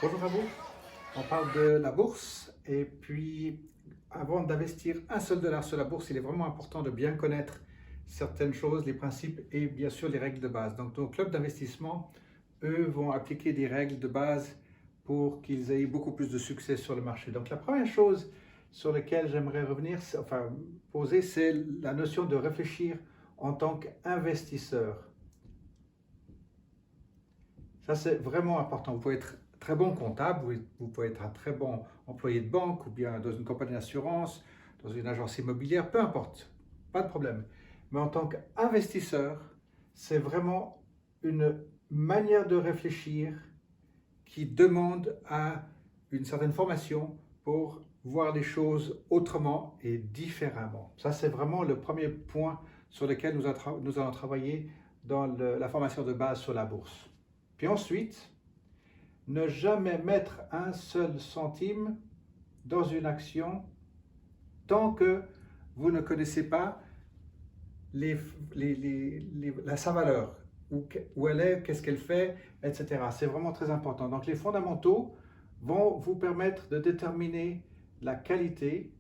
Bonjour à vous, on parle de la bourse et puis avant d'investir un seul dollar sur la bourse, il est vraiment important de bien connaître certaines choses, les principes et bien sûr les règles de base. Donc nos clubs d'investissement, eux, vont appliquer des règles de base pour qu'ils aient beaucoup plus de succès sur le marché. Donc la première chose sur laquelle j'aimerais revenir, enfin poser, c'est la notion de réfléchir en tant qu'investisseur. Ça, c'est vraiment important. Vous pouvez être très bon comptable, vous pouvez être un très bon employé de banque ou bien dans une compagnie d'assurance, dans une agence immobilière, peu importe, pas de problème. Mais en tant qu'investisseur, c'est vraiment une manière de réfléchir qui demande à une certaine formation pour voir les choses autrement et différemment. Ça, c'est vraiment le premier point sur lequel nous allons travailler dans la formation de base sur la bourse. Puis ensuite, ne jamais mettre un seul centime dans une action tant que vous ne connaissez pas sa valeur, où elle est, qu'est-ce qu'elle fait, etc. C'est vraiment très important. Donc les fondamentaux vont vous permettre de déterminer la qualité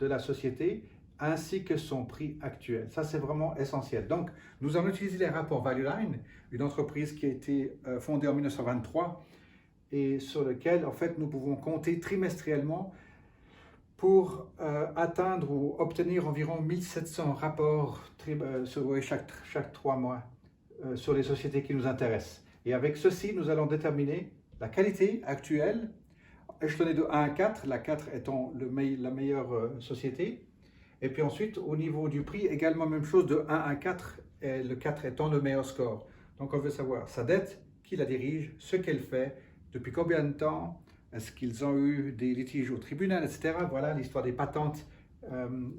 de la société ainsi que son prix actuel. Ça, c'est vraiment essentiel. Donc, nous allons utiliser les rapports Value Line, une entreprise qui a été fondée en 1923 et sur lequel, en fait, nous pouvons compter trimestriellement pour atteindre ou obtenir environ 1700 rapports chaque 3 mois sur les sociétés qui nous intéressent. Et avec ceci, nous allons déterminer la qualité actuelle, échelonnée de 1 à 4, la 4 étant la meilleure société. Et puis ensuite, au niveau du prix, également même chose de 1 à 4, et le 4 étant le meilleur score. Donc on veut savoir sa dette, qui la dirige, ce qu'elle fait, depuis combien de temps, est-ce qu'ils ont eu des litiges au tribunal, etc. Voilà l'histoire des patentes,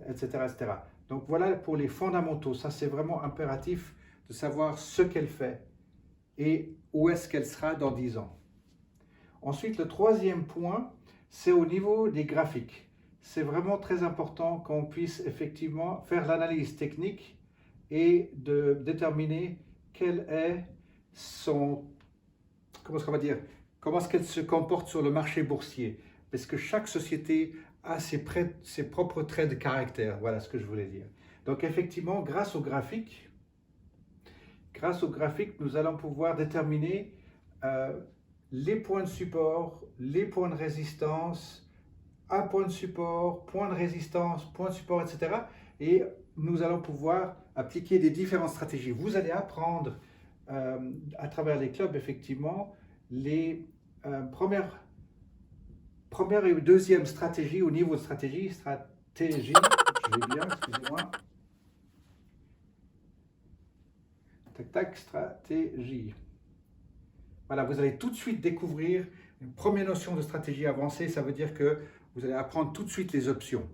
etc., etc. Donc voilà pour les fondamentaux. Ça, c'est vraiment impératif de savoir ce qu'elle fait et où est-ce qu'elle sera dans 10 ans. Ensuite, le troisième point, c'est au niveau des graphiques. C'est vraiment très important qu'on puisse effectivement faire l'analyse technique et de déterminer quel est son, comment est-ce qu'elle se comporte sur le marché boursier. Parce que chaque société a ses propres traits de caractère. Voilà ce que je voulais dire. Donc effectivement, grâce aux graphiques, nous allons pouvoir déterminer les points de support, les points de résistance, un point de support, point de résistance, point de support, etc. Et nous allons pouvoir appliquer des différentes stratégies. Vous allez apprendre à travers les clubs, effectivement, les première et deuxième stratégie au niveau de stratégie, je vais bien, excusez-moi. Tac, tac, stratégie. Voilà, vous allez tout de suite découvrir une première notion de stratégie avancée. Ça veut dire que vous allez apprendre tout de suite les options.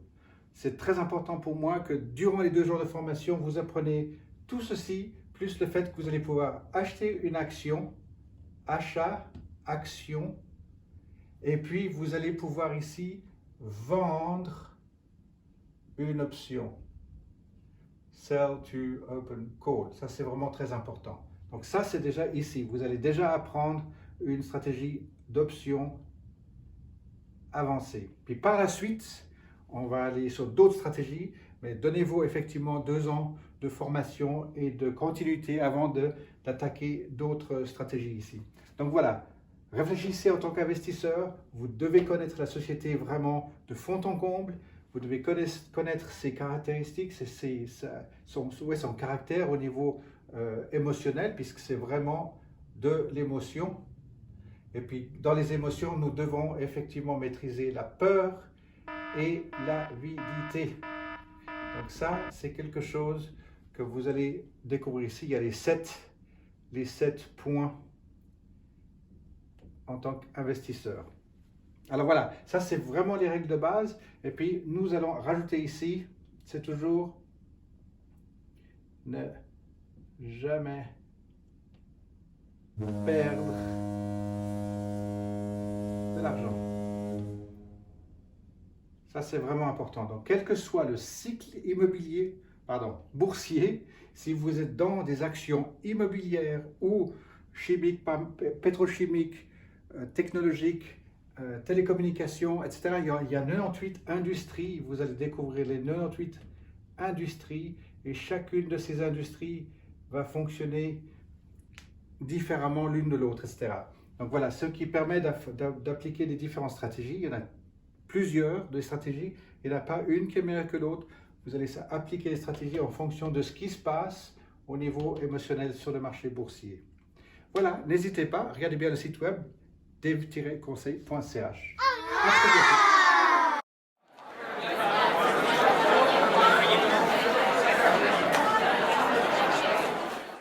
C'est très important pour moi que durant les 2 jours de formation, vous apprenez tout ceci, plus le fait que vous allez pouvoir acheter une action, achat, action, et puis vous allez pouvoir ici vendre une option. Sell to open call. Ça, c'est vraiment très important. Donc ça, c'est déjà ici. Vous allez déjà apprendre une stratégie d'option avancée. Puis par la suite, on va aller sur d'autres stratégies, mais donnez-vous effectivement 2 ans de formation et de continuité avant d'attaquer d'autres stratégies ici. Donc voilà, réfléchissez en tant qu'investisseur, vous devez connaître la société vraiment de fond en comble, vous devez connaître ses caractéristiques, son caractère au niveau émotionnel, puisque c'est vraiment de l'émotion. Et puis, dans les émotions, nous devons effectivement maîtriser la peur et l'avidité. Donc ça, c'est quelque chose que vous allez découvrir ici. Il y a les 7 points en tant qu'investisseur. Alors voilà, ça c'est vraiment les règles de base. Et puis, nous allons rajouter ici, c'est toujours ne jamais perdre de l'argent. Ça, c'est vraiment important. Donc, quel que soit le cycle boursier, si vous êtes dans des actions immobilières ou chimiques, pétrochimiques, technologiques, télécommunications, etc. Il y a 98 industries. Vous allez découvrir les 98 industries et chacune de ces industries va fonctionner différemment l'une de l'autre, etc. Donc voilà, ce qui permet d'appliquer des différentes stratégies. Il y en a plusieurs de stratégies. Il n'y en a pas une qui est meilleure que l'autre. Vous allez appliquer les stratégies en fonction de ce qui se passe au niveau émotionnel sur le marché boursier. Voilà, n'hésitez pas, regardez bien le site web dave-conseil.ch. À très bientôt.